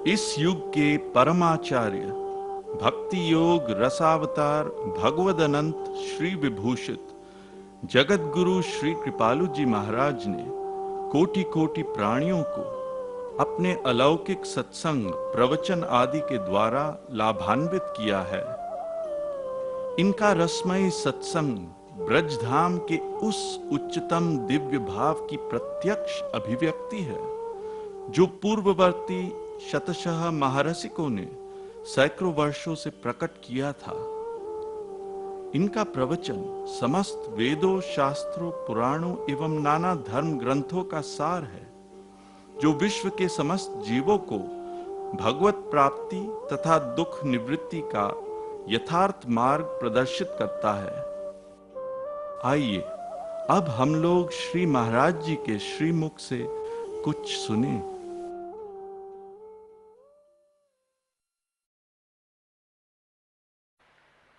इस युग के परमाचार्य भक्ति योग रसावतार भगवद अनंत श्री विभूषित जगत गुरु श्री कृपालु जी महाराज ने कोटि कोटि प्राणियों को अपने अलौकिक सत्संग प्रवचन आदि के द्वारा लाभान्वित किया है। इनका रसमय सत्संग ब्रजधाम के उस उच्चतम दिव्य भाव की प्रत्यक्ष अभिव्यक्ति है जो पूर्ववर्ती शतशः महारसिकों ने सैकड़ों वर्षों से प्रकट किया था। इनका प्रवचन समस्त वेदों, शास्त्रों, पुराणों एवं नाना धर्म ग्रंथों का सार है जो विश्व के समस्त जीवों को भगवत प्राप्ति तथा दुख निवृत्ति का यथार्थ मार्ग प्रदर्शित करता है। आइए अब हम लोग श्री महाराज जी के श्रीमुख से कुछ सुने।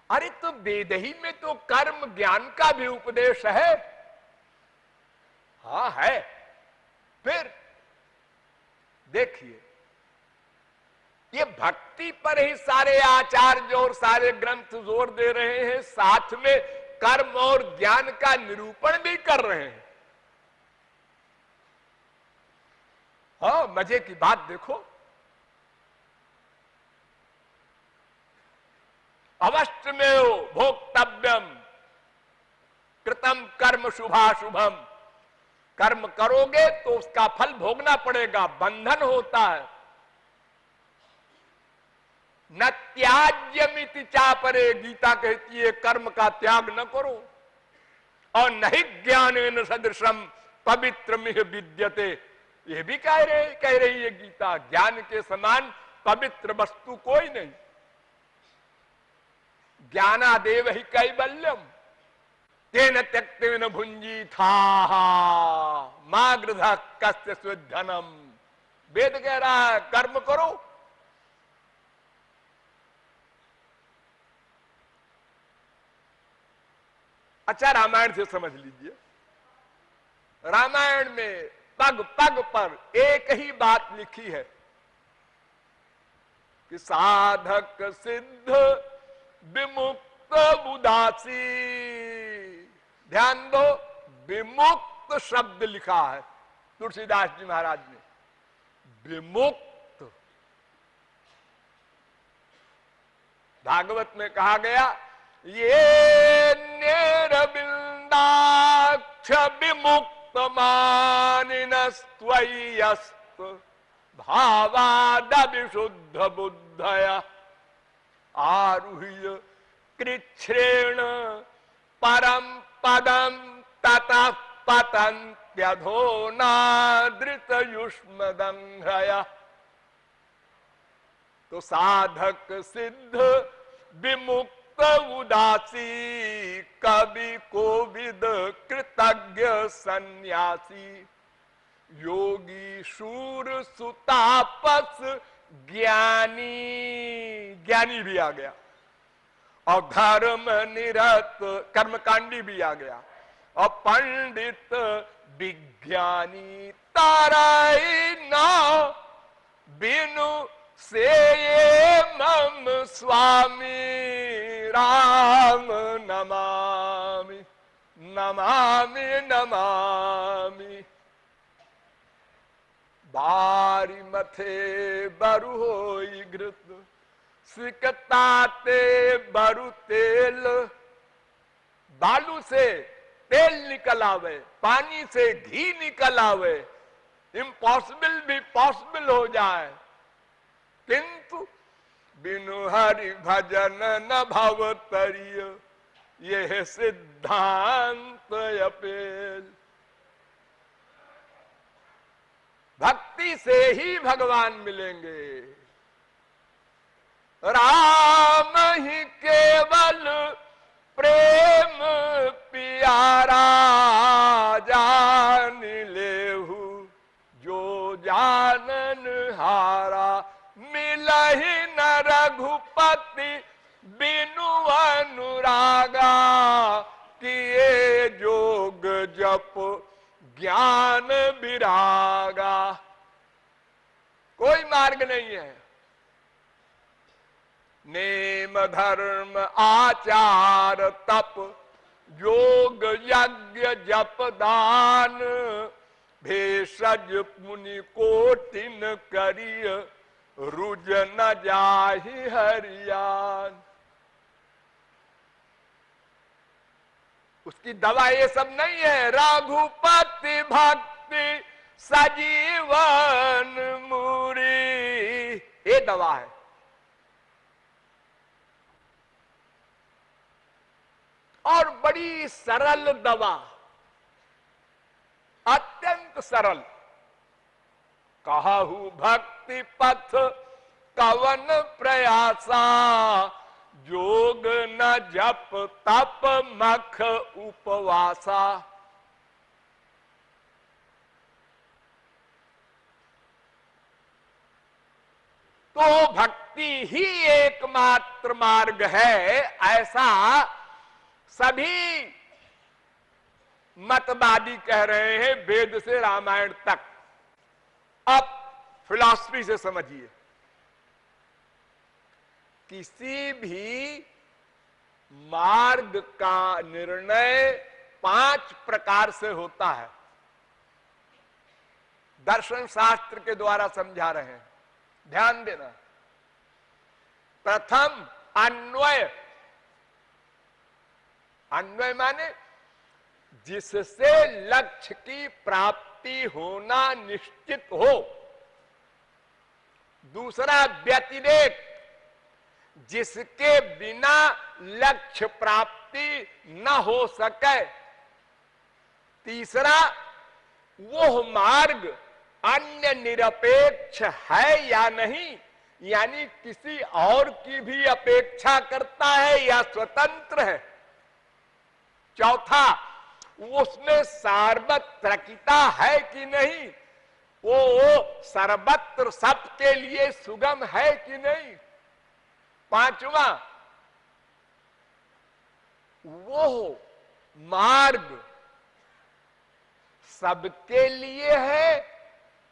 अरे तो वेद ही में तो कर्म ज्ञान का भी उपदेश है। हाँ है। फिर देखिए, ये भक्ति पर ही सारे आचार्य और सारे ग्रंथ जोर दे रहे हैं, साथ में कर्म और ज्ञान का निरूपण भी कर रहे हैं। हाँ, मजे की बात देखो, अवश्यमेव भोक्तव्यम कृतम कर्म शुभाशुभम। कर्म करोगे तो उसका फल भोगना पड़ेगा, बंधन होता है। न त्याज्यमिति चापरे, गीता कहती है कर्म का त्याग न करो। और नहीं ज्ञानेन सदृशम पवित्रमिह विद्यते, यह भी कह रही है गीता, ज्ञान के समान पवित्र वस्तु कोई नहीं। ज्ञानादेव ही कैवल्यम तेन त्यक्तेन भुंजी था मागृध कस्य स्विद्धनम। वेद कह रहा है कर्म करो। अच्छा, रामायण से समझ लीजिए। रामायण में पग पग पर एक ही बात लिखी है कि साधक सिद्ध विमुक्त उदासी। ध्यान दो, विमुक्त शब्द लिखा है तुलसीदास जी महाराज ने। विमुक्त, भागवत में कहा गया ये नेरबिंदाक्ष विमुक्त मानिनस्त्वय्यस्त भावाद विशुद्ध बुद्धया आरुह्य कृच्छ्रेण परम पदम ततः पतन्त्यधोनादृत युष्मदंघ्रया। तो साधक सिद्ध विमुक्त उदासी कवि कोविद कृतज्ञ सन्यासी योगी शूर सुतापस ज्ञानी। ज्ञानी भी आ गया और धर्म निरत कर्मकांडी भी आ गया और पंडित विज्ञानी। ताराई ना बिनु से ये मम स्वामी राम नमामि नमामि नमामि। बारी मथे बरु होई घृत सिकताते बरु तेल। बालू से तेल निकल आवे, पानी से घी निकल आवे, इम्पॉसिबल भी पॉसिबल हो जाए, किंतु बिनु हरि भजन न भवतरिय यह सिद्धांत अपेल। भक्ति से ही भगवान मिलेंगे। राम ही केवल प्रेम प्यारा जान लेहु जो जानन हारा। मिलहि न रघुपति बिनु अनुरागा किए जोग जप ज्ञान विरागा। कोई मार्ग नहीं है। नेम धर्म आचार तप योग यज्ञ जप दान भेषज मुनि कोटिन करिय रुज न जाहि हरियान। उसकी दवा ये सब नहीं है। रघुपति भक्ति सजीवन मुरी, ये दवा है। और बड़ी सरल दवा, अत्यंत सरल। कहु भक्ति पथ कवन प्रयासा जोग न जप तप मख उपवासा। तो भक्ति ही एकमात्र मार्ग है, ऐसा सभी मतवादी कह रहे हैं, वेद से रामायण तक। अब फिलॉसफी से समझिए, किसी भी मार्ग का निर्णय 5 प्रकार से होता है। दर्शन शास्त्र के द्वारा समझा रहे हैं, ध्यान देना। प्रथम अन्वय। अन्वय माने जिससे लक्ष्य की प्राप्ति होना निश्चित हो। दूसरा व्यतिरेक, जिसके बिना लक्ष्य प्राप्ति न हो सके। तीसरा, वो मार्ग अन्य निरपेक्ष है या नहीं, यानी किसी और की भी अपेक्षा करता है या स्वतंत्र है। चौथा, उसमें सार्वत्रिकता है कि नहीं, वो सर्वत्र सबके लिए सुगम है कि नहीं। पांचवा, वो मार्ग सबके लिए है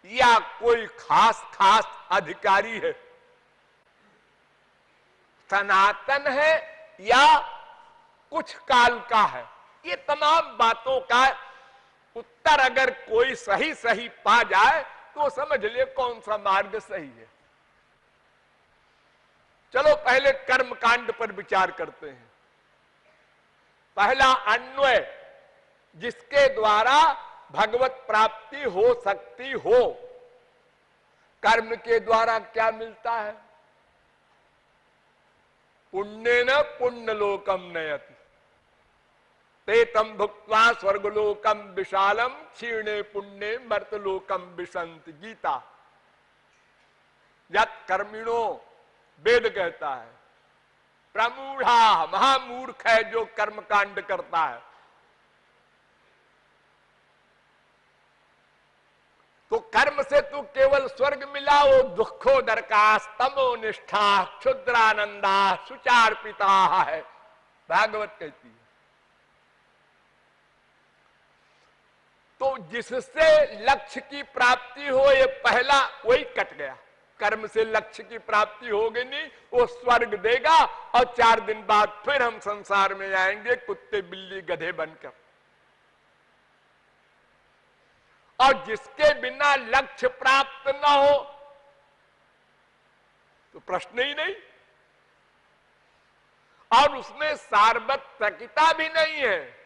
या कोई खास खास अधिकारी है, सनातन है या कुछ काल का है। ये तमाम बातों का उत्तर अगर कोई सही सही पा जाए तो समझ ले कौन सा मार्ग सही है। चलो पहले कर्म कांड पर विचार करते हैं। पहला अन्वय, जिसके द्वारा भगवत प्राप्ति हो सकती हो। कर्म के द्वारा क्या मिलता है? पुण्येन पुण्यलोकम नयति तेतम भुक्त्वा स्वर्गलोकम विशालम क्षीणे पुण्ये मर्तलोकम विशंति। गीता। यत् कर्मिणो, वेद कहता है, प्रमूढ़ा, महामूर्ख है जो कर्म कांड करता है। तो कर्म से तो केवल स्वर्ग मिला, वो दुखो दरकास तमो निष्ठा क्षुद्रानंदा सुचार्पिता है, भागवत कहती है। तो जिससे लक्ष्य की प्राप्ति हो, ये पहला वही कट गया। कर्म से लक्ष्य की प्राप्ति होगी नहीं, वो स्वर्ग देगा और 4 दिन बाद फिर हम संसार में आएंगे कुत्ते बिल्ली गधे बनकर। और जिसके बिना लक्ष्य प्राप्त न हो तो प्रश्न ही नहीं, और उसमें सार्वत्रिकता भी नहीं है।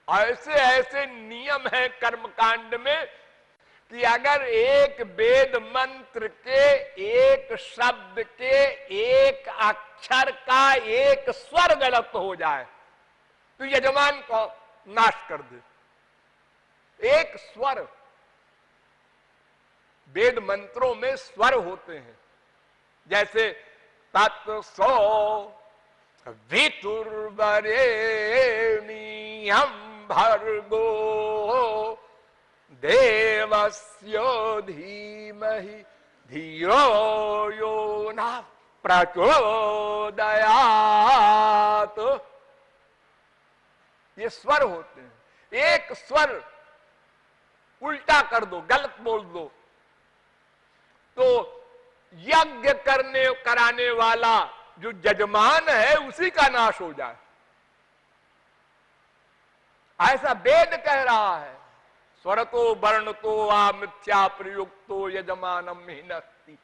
ऐसे ऐसे नियम है कर्मकांड में कि अगर एक वेद मंत्र के एक शब्द के एक अक्षर का एक स्वर गलत हो जाए तो यजमान को नाश कर दे। एक स्वर, वेद मंत्रों में स्वर होते हैं, जैसे तत्सो वितुर्वरेण्यं भर्गो देवस्य धीमहि धियो यो न प्रचोदयात्। ये स्वर होते हैं। एक स्वर उल्टा कर दो, गलत बोल दो तो यज्ञ कराने वाला जो यजमान है उसी का नाश हो जाए, ऐसा वेद कह रहा है। स्वरतो वर्णतो वा मिथ्या प्रयुक्तो यजमानम हिनस्ति।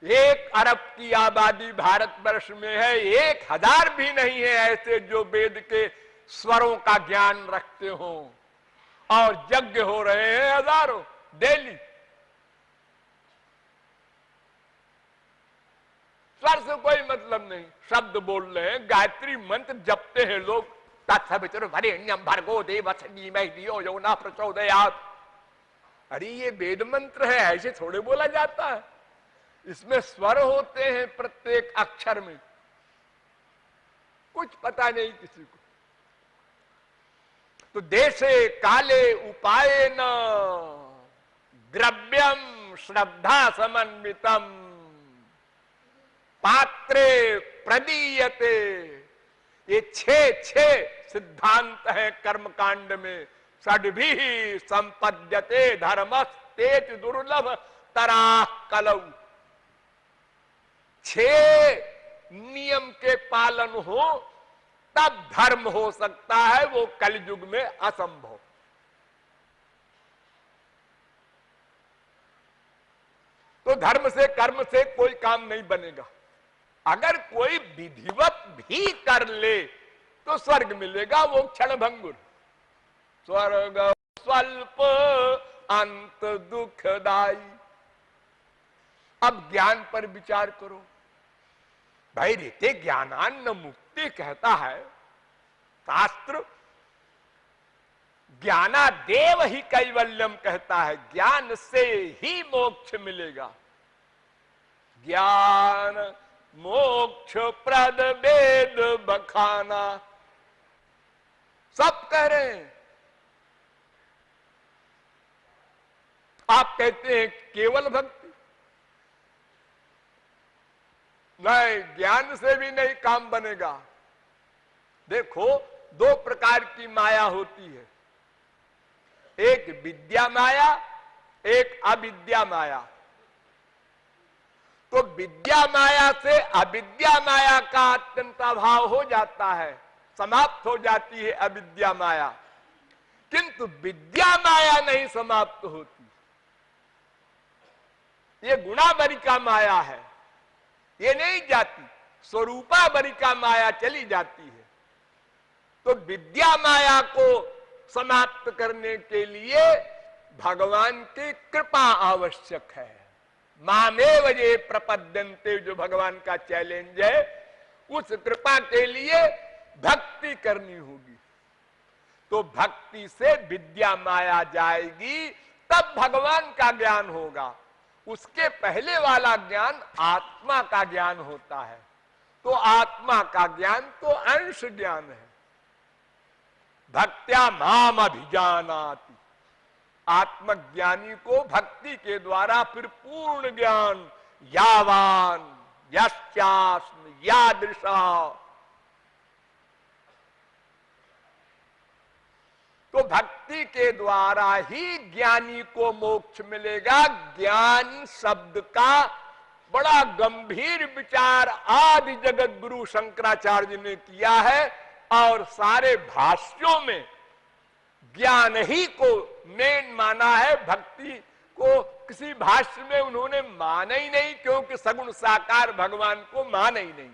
एक अरब की आबादी भारतवर्ष में है, 1000 भी नहीं है ऐसे जो वेद के स्वरों का ज्ञान रखते हो, और यज्ञ हो रहे हैं हजारों डेली। स्वर से कोई मतलब नहीं, शब्द बोल रहे हैं, गायत्री मंत्र जपते हैं लोग, तत्सवितुर्वरेण्यं भर्गो देवस्य धीमहि धियो यो न प्रचोदयात्। अरे ये वेद मंत्र है, ऐसे थोड़े बोला जाता है, इसमें स्वर होते हैं प्रत्येक अक्षर में, कुछ पता नहीं किसी को। तो देशे काले उपाय न द्रव्यम श्रद्धा समन्वितम पात्रे प्रदीयते, ये 6 सिद्धांत हैं कर्मकांड में। षड्भी संपद्यते धर्मस्तेज दुर्लभ तराह कलौ। 6 नियम के पालन हो तब धर्म हो सकता है, वो कलयुग में असंभव। तो धर्म से कर्म से कोई काम नहीं बनेगा। अगर कोई विधिवत भी कर ले तो स्वर्ग मिलेगा, वो क्षणभंगुर। स्वर्ग स्वल्प अंत दुखदाई। अब ज्ञान पर विचार करो भाई। रीते ज्ञानान्न मुक्ति कहता है शास्त्र, ज्ञानादेव ही कैवल्यम कहता है, ज्ञान से ही मोक्ष मिलेगा। ज्ञान मोक्ष प्रद वेद बखाना, सब कह रहे हैं। आप कहते हैं केवल भक्ति, नहीं, ज्ञान से भी नहीं काम बनेगा। देखो 2 प्रकार की माया होती है, एक विद्या माया, एक अविद्या माया। तो विद्या माया से अविद्या माया का अत्यंत अभाव हो जाता है, समाप्त हो जाती है अविद्या माया, किंतु विद्या माया नहीं समाप्त होती। ये गुणाबरिका माया है, ये नहीं जाती, स्वरूपाबरिका माया चली जाती है। तो विद्या माया को समाप्त करने के लिए भगवान की कृपा आवश्यक है। मामेव ये प्रपद्यन्ते, जो भगवान का चैलेंज है, उस कृपा के लिए भक्ति करनी होगी। तो भक्ति से विद्या माया जाएगी, तब भगवान का ज्ञान होगा। उसके पहले वाला ज्ञान आत्मा का ज्ञान होता है। तो आत्मा का ज्ञान तो अंश ज्ञान है। भक्त्या माम अभिजानाति, आत्मज्ञानी को भक्ति के द्वारा फिर पूर्ण ज्ञान, यावान यश्चास्म यादृशा। तो भक्ति के द्वारा ही ज्ञानी को मोक्ष मिलेगा। ज्ञान शब्द का बड़ा गंभीर विचार आदि जगत गुरु शंकराचार्य ने किया है, और सारे भाष्यों में ज्ञान ही को मेन माना है। भक्ति को किसी भाष्य में उन्होंने माना ही नहीं, क्योंकि सगुण साकार भगवान को माना ही नहीं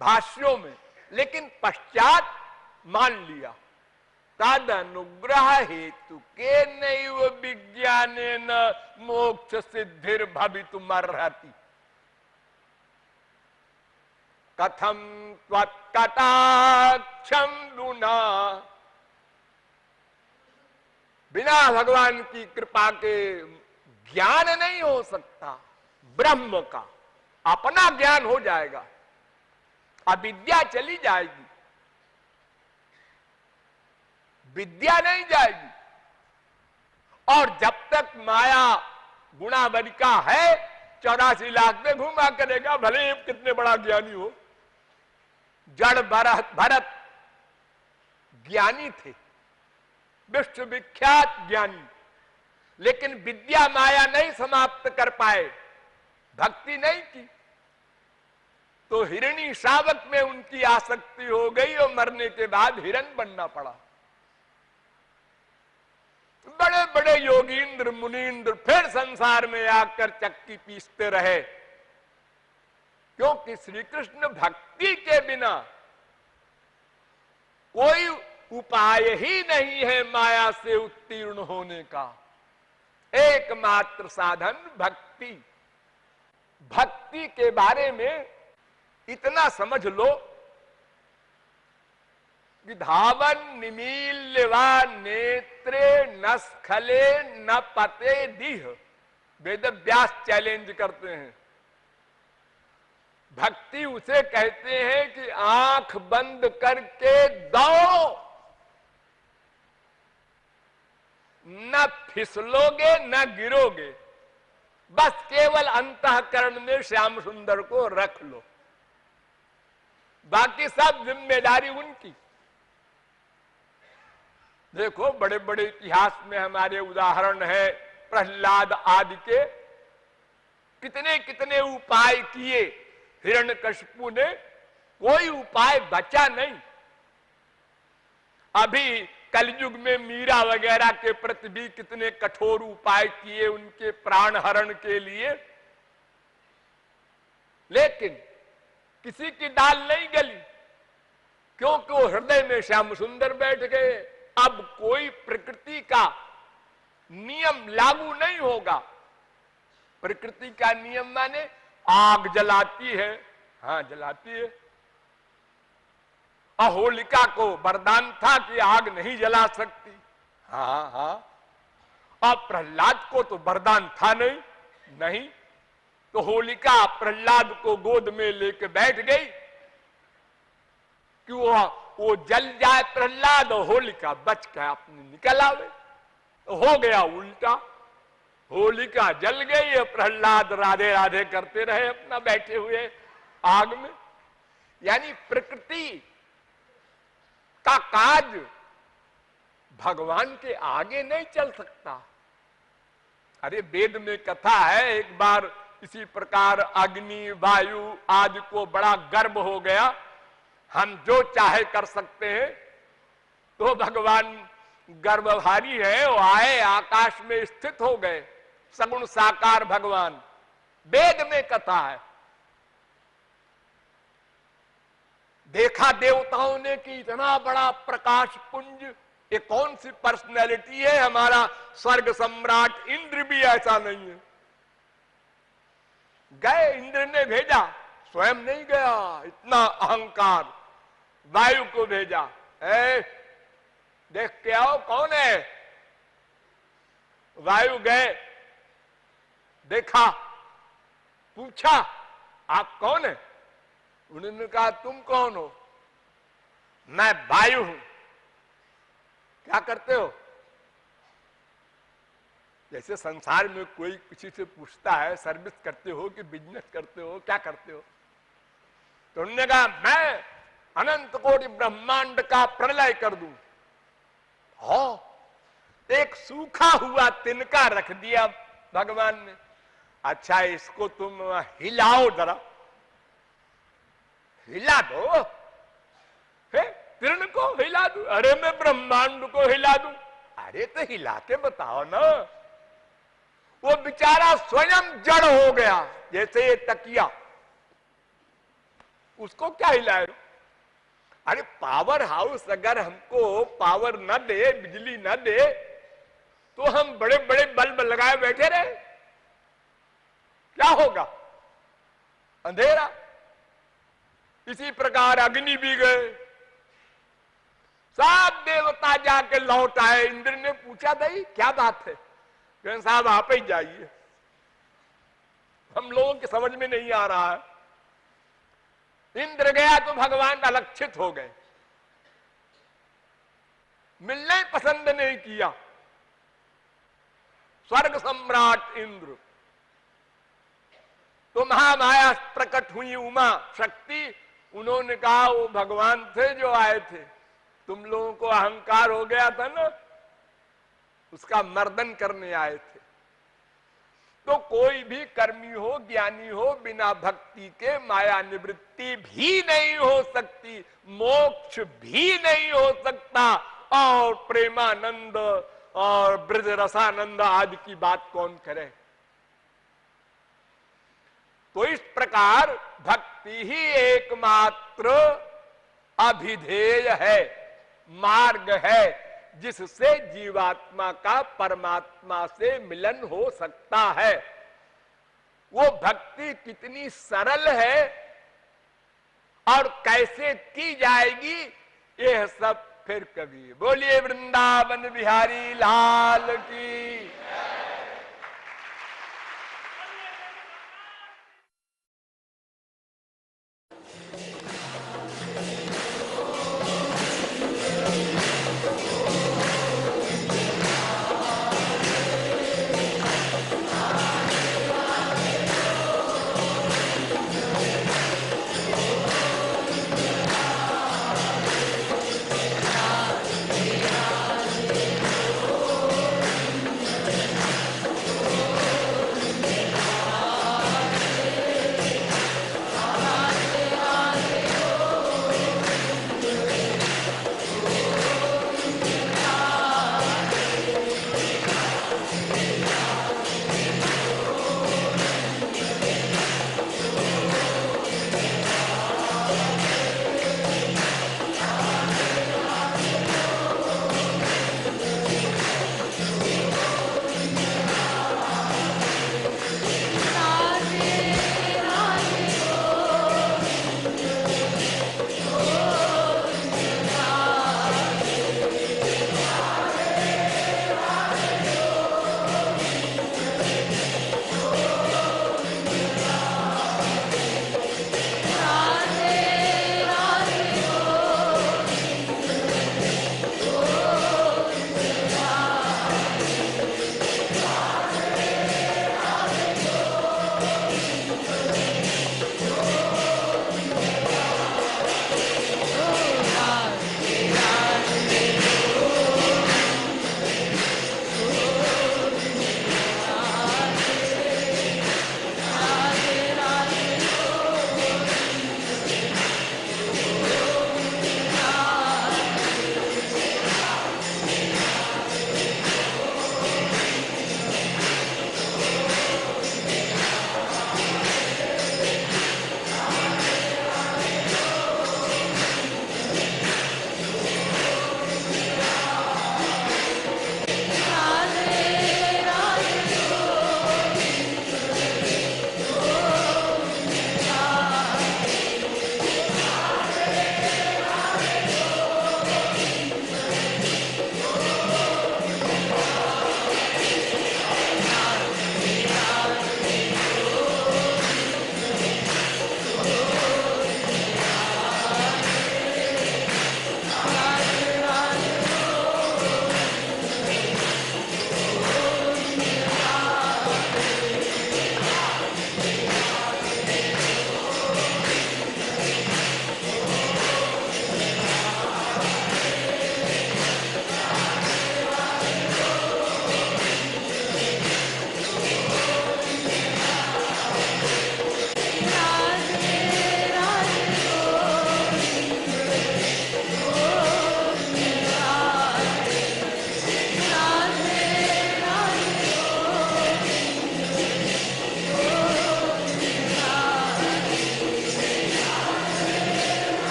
भाष्यों में, लेकिन पश्चात मान लिया। तद अनुग्रह हेतु के नैव विज्ञानेन मोक्ष सिद्धिर भवितुमर्हति। कथम त्वत्कटाक्षं दुना, बिना भगवान की कृपा के ज्ञान नहीं हो सकता। ब्रह्म का अपना ज्ञान हो जाएगा, अविद्या चली जाएगी, विद्या नहीं जाएगी। और जब तक माया गुणाबलिका है, 84 लाख में घूमा करेगा, भले कितने बड़ा ज्ञानी हो। जड़ भरत ज्ञानी थे, विश्वविख्यात ज्ञानी, लेकिन विद्या माया नहीं समाप्त कर पाए, भक्ति नहीं की, तो हिरणी शावक में उनकी आसक्ति हो गई और मरने के बाद हिरण बनना पड़ा। बड़े बड़े योगींद्र मुनींद्र फिर संसार में आकर चक्की पीसते रहे, क्योंकि श्री कृष्ण भक्ति के बिना कोई उपाय ही नहीं है माया से उत्तीर्ण होने का। एकमात्र साधन भक्ति। भक्ति के बारे में इतना समझ लो कि धावन निमील्यवा नेत्रे न स्खले न पते दीह, वेद व्यास चैलेंज करते हैं। भक्ति उसे कहते हैं कि आंख बंद करके दौड़ो, न फिसलोगे न गिरोगे, बस केवल अंतःकरण में श्याम सुंदर को रख लो, बाकी सब जिम्मेदारी उनकी। देखो बड़े बड़े इतिहास में हमारे उदाहरण है, प्रहलाद आदि के कितने कितने उपाय किए, हिरण्यकशिपु ने कोई उपाय बचा नहीं। अभी कलयुग में मीरा वगैरह के प्रति भी कितने कठोर उपाय किए उनके प्राण हरण के लिए, लेकिन किसी की दाल नहीं गली, क्योंकि वो हृदय में श्याम सुंदर बैठ गए। अब कोई प्रकृति का नियम लागू नहीं होगा। प्रकृति का नियम माने आग जलाती है, हाँ जलाती है। होलिका को वरदान था कि आग नहीं जला सकती, हाँ हाँ। अब प्रहलाद को तो वरदान था नहीं, तो होलिका प्रहलाद को गोद में लेके बैठ गई कि वो जल जाए प्रहलाद और होलिका बच के अपने निकल आवे। तो हो गया उल्टा, होलिका जल गई और प्रहलाद राधे राधे करते रहे अपना बैठे हुए आग में। यानी प्रकृति का काज भगवान के आगे नहीं चल सकता। अरे वेद में कथा है, एक बार इसी प्रकार अग्नि वायु आदि को बड़ा गर्व हो गया, हम जो चाहे कर सकते हैं, तो भगवान गर्भधारी है, वो आए आकाश में स्थित हो गए, सगुण साकार भगवान। वेद में कथा है। देखा देवताओं ने कि इतना बड़ा प्रकाश पुंज, ये कौन सी पर्सनैलिटी है, हमारा स्वर्ग सम्राट इंद्र भी ऐसा नहीं है। गए, इंद्र ने भेजा, स्वयं नहीं गया, इतना अहंकार। वायु को भेजा, देख के आओ कौन है। वायु गए, देखा, पूछा आप कौन है। उन्होंने कहा तुम कौन हो। मैं वायु हूं। क्या करते हो। जैसे संसार में कोई किसी से पूछता है सर्विस करते हो कि बिजनेस करते हो, क्या करते हो। तो उन्होंने कहा मैं अनंत कोटि ब्रह्मांड का प्रलय कर दूं। हो, एक सूखा हुआ तिनका रख दिया भगवान ने। अच्छा इसको तुम हिलाओ जरा, हिला दो। तिरण को हिला दूं। अरे मैं ब्रह्मांड को हिला दूं। अरे तो हिला के बताओ ना। वो बेचारा स्वयं जड़ हो गया, जैसे ये तकिया, उसको क्या हिलाए। अरे पावर हाउस अगर हमको पावर न दे, बिजली न दे, तो हम बड़े बड़े बल्ब लगाए बैठे रहे, क्या होगा। अंधेरा। इसी प्रकार अग्नि भी गए, सब देवता जाके लौट आए। इंद्र ने पूछा भाई क्या बात है। कहते साहब आप ही जाइए, हम लोगों की समझ में नहीं आ रहा है। इंद्र गया तो भगवान अलक्षित हो गए, मिलने पसंद नहीं किया। स्वर्ग सम्राट इंद्र तो महामाया प्रकट हुई उमा शक्ति। उन्होंने कहा वो भगवान थे जो आए थे, तुम लोगों को अहंकार हो गया था ना, उसका मर्दन करने आए थे। तो कोई भी कर्मी हो, ज्ञानी हो, बिना भक्ति के माया निवृत्ति भी नहीं हो सकती, मोक्ष भी नहीं हो सकता, और प्रेमानंद और ब्रज रसानंद आदि की बात कौन करे। तो इस प्रकार भक्ति ही एकमात्र अभिधेय है, मार्ग है, जिससे जीवात्मा का परमात्मा से मिलन हो सकता है। वो भक्ति कितनी सरल है और कैसे की जाएगी, यह सब फिर कभी। बोलिए वृंदावन बिहारी लाल की।